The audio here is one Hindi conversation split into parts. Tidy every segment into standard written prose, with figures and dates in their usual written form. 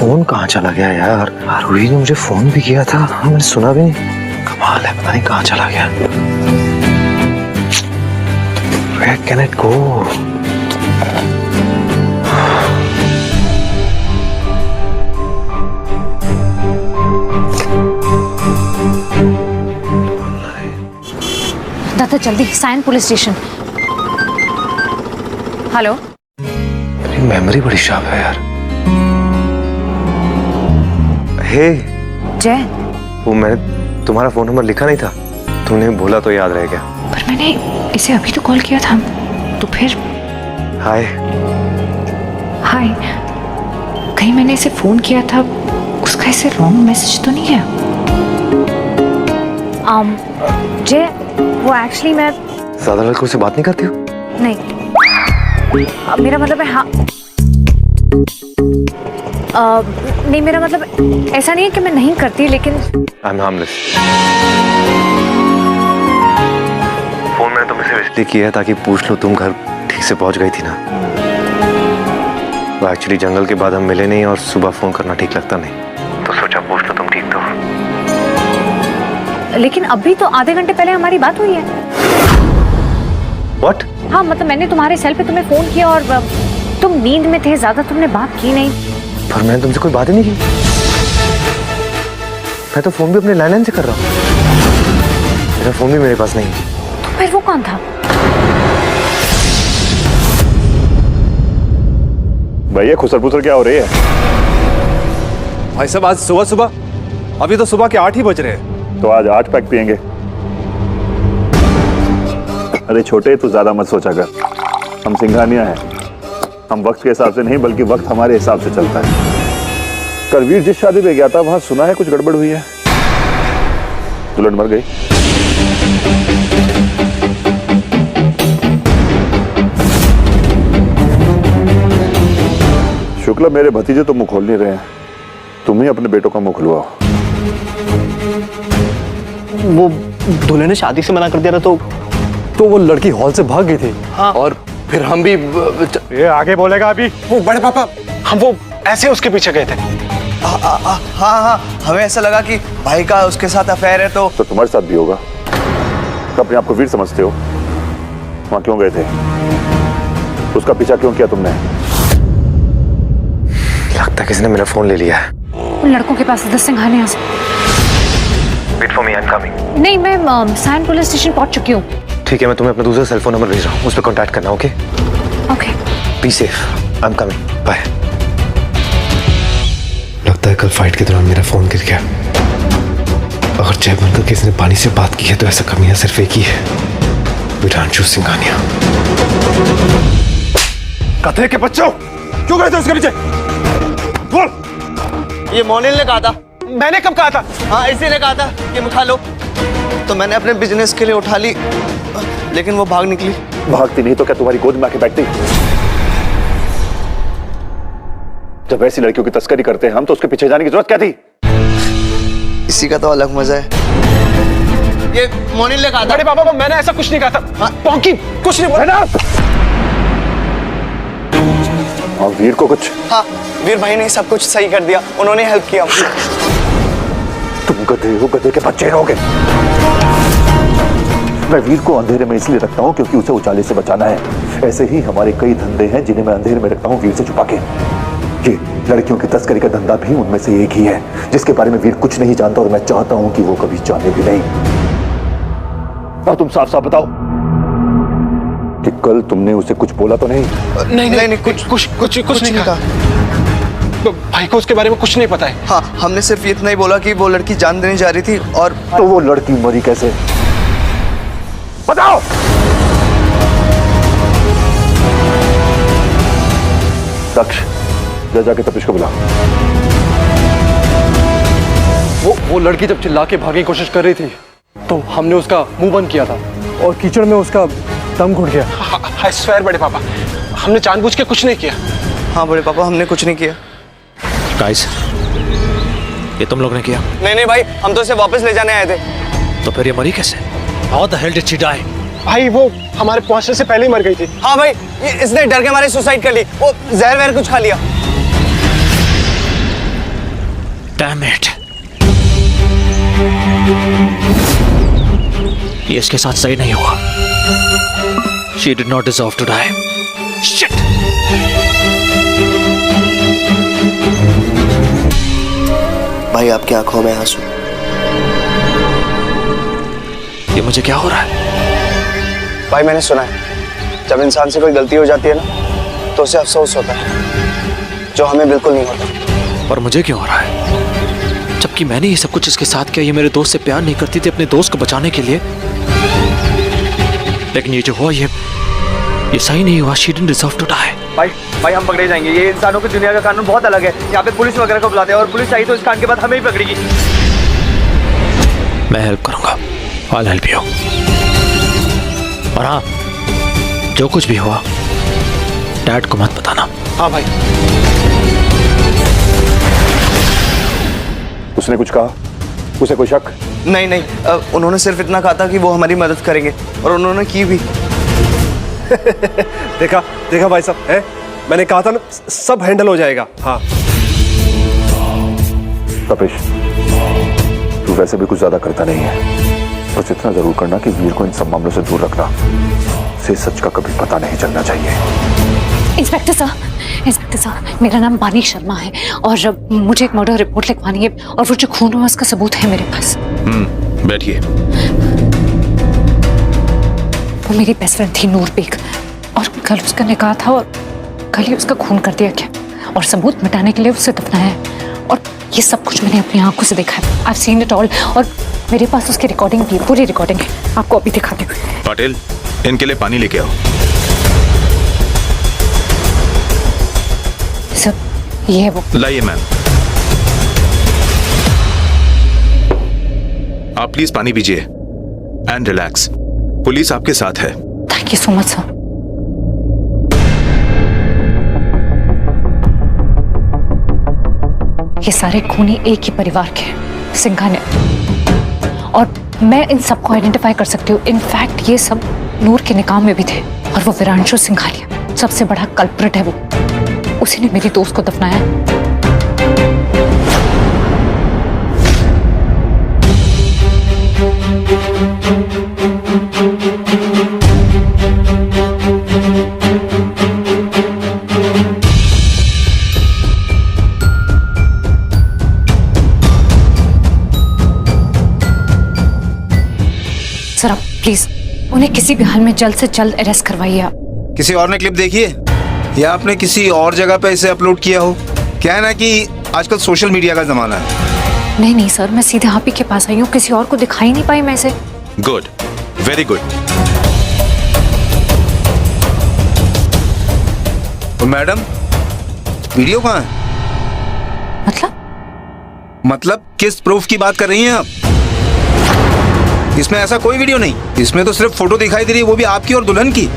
फोन कहाँ चला गया यार? आरोही ने मुझे फोन भी किया था, मैंने सुना भी नहीं। कमाल है, पता नहीं कहाँ चला गया। Where can it go? दादा जल्दी साइन पुलिस स्टेशन। हेलो। मेरी मेमोरी बड़ी शार्प है यार। हे जय, वो मैंने तुम्हारा फोन नंबर लिखा नहीं था, तुमने बोला तो याद रह गया। पर मैंने इसे अभी तो कॉल किया था, तो फिर हाय। हाय। कहीं मैंने इसे फोन किया था, उसका इसे रॉन्ग मैसेज तो नहीं है? जय, वो एक्चुअली मैं ज्यादा लड़कों से बात नहीं करती हो? नहीं, मेरा मतलब है हाँ। नहीं, मेरा मतलब ऐसा नहीं है कि मैं नहीं करती, लेकिन आई एम हार्मलेस। फोन मैंने तुमसे इसलिए किया है ताकि पूछ लो तुम घर ठीक से पहुंच गई थी ना। वो एक्चुअली जंगल के बाद हम मिले नहीं और सुबह फोन करना ठीक लगता नहीं, तो सोचा पूछ लो तुम ठीक तो। लेकिन अभी तो आधे घंटे पहले हमारी बात हुई है। What? हाँ, मतलब मैंने तुम्हारे सेल पे तुम्हें फोन किया और तुम नींद में थे, ज्यादा तुमने बात की नहीं। पर मैंने तुमसे कोई बात ही नहीं की। मैं तो फोन भी अपने लैंडलाइन से कर रहा हूँ, मेरा फोन भी मेरे पास नहीं है। तो फिर वो कौन था? भैया खुसर-पुसर क्या हो रही है? भाई साहब आज सुबह सुबह, अभी तो सुबह के 8 ही बज रहे हैं। तो आज 8 पैक पियेंगे। अरे छोटे, तू ज्यादा मत सोचा कर, हम सिंघानिया हैं। हम वक्त के हिसाब से नहीं बल्कि वक्त हमारे हिसाब से चलता है। करवीर जिस शादी में गया था वहां सुना है कुछ गड़बड़ हुई है, दुल्हन मर गई। शुक्ला, मेरे भतीजे तो मुंह खोल नहीं रहे हैं, तुम ही अपने बेटों का मुंह खुलवाओ। वो दूल्हे ने शादी से मना कर दिया था, तो वो लड़की हॉल से भाग गई थी। हाँ। और फिर हम भी ये आगे बोलेगा अभी। वो बड़े पापा, हम वो ऐसे उसके पीछे गए थे। हाँ, हमें ऐसा लगा कि भाई का उसके साथ अफेयर है, तो तुम्हारे साथ भी होगा। तो अपने आप को वीर समझते हो, वहां क्यों गए थे? उसका पीछा क्यों किया तुमने? लगता है किसी ने मेरा फोन ले लिया है। उन लड़कों के पास 10 सिंघानिया से। Wait for me, I am coming. नहीं, मैं साइन पुलिस स्टेशन पहुंच चुकी हूँ। ठीक है, मैं तुम्हें अपना दूसरा सेल फोन नंबर भेज रहा हूँ, उस पर कांटेक्ट करना। Okay okay, be safe, I am coming, bye. लगता है कल फाइट के दौरान मेरा फोन गिर गया। अगर जय बनकर किसी ने पानी से बात की है तो ऐसा कमियां सिर्फ एक ही है, विरांशु सिंघानिया। कथे के बच्चों, क्यों गए थे उसके पीछे? बोल। ये मोनिल ने कहा था। मैंने कब कहा था? हाँ, इसी ने कहा था कि उठा लो, तो मैंने अपने बिजनेस के लिए उठा ली, लेकिन वो भाग निकली। भागती नहीं तो क्या तुम्हारी गोद में आके बैठती? जब ऐसी लड़कियों की तस्करी करते हैं हम, तो उसके पीछे जाने की जरूरत क्या थी? इसी का तो अलग मजा है। ये मोनिल ने कहा था। बड़े पापा को मैंने ऐसा कुछ नहीं कहा था। पॉन्की कुछ नहीं बोला। और वीर को कुछ? हाँ, वीर भाई ने सब कुछ सही कर दिया, उन्होंने हेल्प किया। तुम गधे हो, गधे के बच्चे रहोगे। मैं वीर को अंधेरे में इसलिए रखता हूँ क्योंकि उसे उजाले से बचाना है। ऐसे ही हमारे कई धंधे हैं जिन्हें मैं अंधेरे में रखता हूँ वीर से छुपा के। ये लड़कियों की तस्करी का धंधा भी उनमें से एक ही है, जिसके बारे में वीर कुछ नहीं जानता और मैं चाहता हूँ कि वो कभी जाने भी नहीं। और तुम साफ साफ बताओ कि कल तुमने उसे कुछ बोला तो नहीं? नहीं, कुछ नहीं कहा। तो भाई को उसके बारे में कुछ नहीं पता है। हाँ, हमने सिर्फ इतना ही बोला कि वो लड़की जान देने जा रही थी। और तो वो लड़की मरी कैसे? बताओ। दक्ष, जाके तपिश को बुला। वो लड़की जब चिल्ला के भागने की कोशिश कर रही थी, तो हमने उसका मुंह बंद किया था और कीचड़ में उसका दम घुट गया। आई स्वेयर बड़े पापा, हमने जानबूझ के कुछ नहीं किया। हाँ बड़े पापा, हमने कुछ नहीं किया। गाइस, ये तुम लोग ने किया? नहीं भाई, हम तो इसे वापस ले जाने आए थे। तो फिर ये मरी कैसे? How the hell did she die? भाई वो हमारे पहुंचने से पहले ही मर गई थी। हाँ भाई, इसने डर के मारे सुसाइड कर ली, वो जहर वहर कुछ खा लिया। Damn it. ये इसके साथ सही नहीं हुआ. She did not deserve to die. Shit. भाई आपकी आंखों में आंसू. ये मुझे क्या हो रहा है? भाई मैंने सुना है जब इंसान से कोई गलती हो जाती है ना तो उसे अफसोस होता है जो हमें बिल्कुल नहीं होता. और मुझे क्यों हो रहा है? जबकि मैंने ये सब कुछ इसके साथ किया. ये मेरे दोस्त से प्यार नहीं करती थी अपने दोस्त को बचाने के लिए. लेकिन ये जो हुआ ये सही नहीं हुआ. She didn't deserve to die. भाई हम पकड़े जाएंगे. ये इंसानों की दुनिया का कानून बहुत अलग है. यहाँ पे पुलिस वगैरह को बुलाते हैं और पुलिस आई तो इस कांड के बाद हमें ही पकड़ेगी. मैं हेल्प करूंगा. I'll help you. और हाँ, जो कुछ भी हुआ डैड को मत बताना. हाँ भाई. उसने कुछ कहा? उसे कोई शक? नहीं उन्होंने सिर्फ इतना कहा था कि वो हमारी मदद करेंगे और उन्होंने की भी. देखा भाई साहब है, मैंने कहा था ना सब हैंडल हो जाएगा. हाँ तपेश, तू वैसे भी कुछ ज्यादा करता नहीं है. बस इतना जरूर करना कि वीर को इन सब मामलों से दूर रखना. से सच का कभी पता नहीं चलना चाहिए. इंस्पेक्टर साहब, मेरा नाम बानी शर्मा है और मुझे एक मर्डर रिपोर्ट लिखवानी है और वो जो खून हुआ उसका सबूत है मेरे पास. बैठिए. वो मेरी बेस्ट फ्रेंड थी नूर बेग और कल उसका निकाह था और कल ही उसका खून कर दिया गया और सबूत मिटाने के लिए उसे दफनाया है. और ये सब कुछ मैंने अपनी आंखों से देखा है. I've seen it all और मेरे पास उसकी रिकॉर्डिंग भी, पूरी रिकॉर्डिंग है. आपको अभी दिखाती हूँ. पाटिल, इनके लिए पानी लेके आओ. सर ये है वो. लाइए मैम. आप प्लीज पानी पीजिए एंड रिलैक्स. पुलिस आपके साथ है. Thank you so much sir. ये सारे खूनी एक ही परिवार के हैं, सिंघानिया. और मैं इन सबको आइडेंटिफाई कर सकती हूँ. इनफैक्ट ये सब नूर के निकाह में भी थे और वो विरांशु सिंघानिया सबसे बड़ा कल्प्रिट है. वो उसी ने मेरी दोस्त को दफनाया. सर आप प्लीज उन्हें किसी भी हाल में जल्द से जल्द अरेस्ट करवाइए. आप किसी और ने क्लिप देखी है या आपने किसी और जगह पे इसे अपलोड किया हो? क्या है ना कि आजकल सोशल मीडिया का जमाना है. नहीं सर, मैं सीधे आप ही के पास आई हूँ. किसी और को दिखाई नहीं पाई मैं इसे. Good, very good. Madam video कहाँ है? मतलब किस प्रूफ की बात कर रही हैं आप? इसमें ऐसा कोई वीडियो नहीं. इसमें तो सिर्फ फोटो दिखाई दे रही है, वो भी आपकी और दुल्हन की.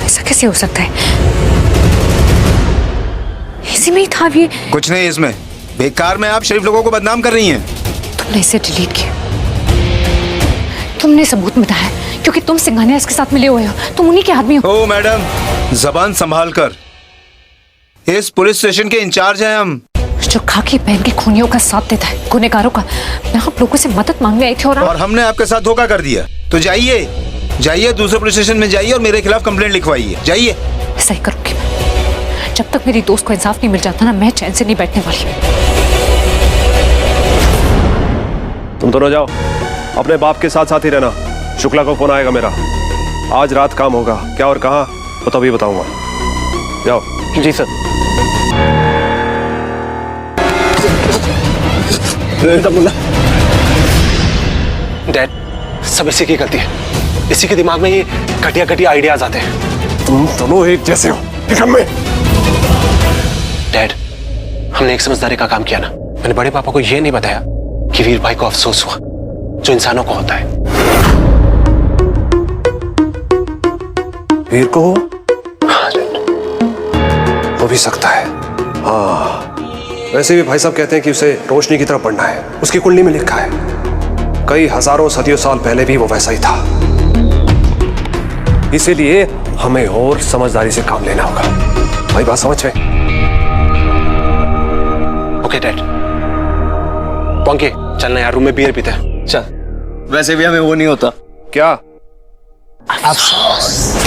ऐसा कैसे हो सकता है? इसी में ही था ये. कुछ नहीं इसमें. बेकार में आप शरीफ लोगों को बदनाम कर रही हैं. तुमने इसे डिलीट किया. तुमने सबूत मिटाया क्योंकि तुम सिंघानिया इसके साथ मिले हुए हो. तुम उन्हीं के आदमी हो. ओ मैडम, जबान संभाल कर. इस पुलिस स्टेशन के इंचार्ज हैं हम. जो खाकी पहन के खूनियों का साथ देता है, गुनहगारों का. मैं आप लोगों से मदद मांगने आई थी और हमने आपके साथ धोखा कर दिया. तो जाइए दूसरे पुलिस स्टेशन में जाइए और मेरे खिलाफ कंप्लेंट लिखवाइए. जाइए. ऐसा ही करूंगी मैं. जब तक मेरी दोस्त को इंसाफ नहीं मिल जाता ना, मैं चैन से नहीं बैठने वाली. तुम दोनों जाओ, अपने बाप के साथ साथ ही रहना. शुक्ला को फोन आएगा मेरा. आज रात काम होगा. क्या और कहाँ वो तो अभी बताऊंगा. जाओ. जी सर. डैड, सब इसी की गलती है. इसी के दिमाग में ये घटिया आइडियाज आते हैं. तुम दोनों एक जैसे हो. निकम्मे. डैड, हमने एक समझदारी का काम किया ना. मैंने बड़े पापा को ये नहीं बताया कि वीर भाई को अफसोस हुआ जो इंसानों को होता है. वीर को हाँ डैड. हो भी सकता है. हाँ, वैसे भी भाई साहब कहते हैं कि उसे रोशनी की तरफ बढ़ना है. उसकी कुंडली में लिखा है. कई हजारों सदियों साल पहले भी वो वैसा ही था. इसीलिए हमें और समझदारी से काम लेना होगा. भाई बात समझ में? Okay dad. पंके चलना यार, रूम में बियर पीते हैं। चल, वैसे भी हमें वो नहीं होता। क्या? अफसोस।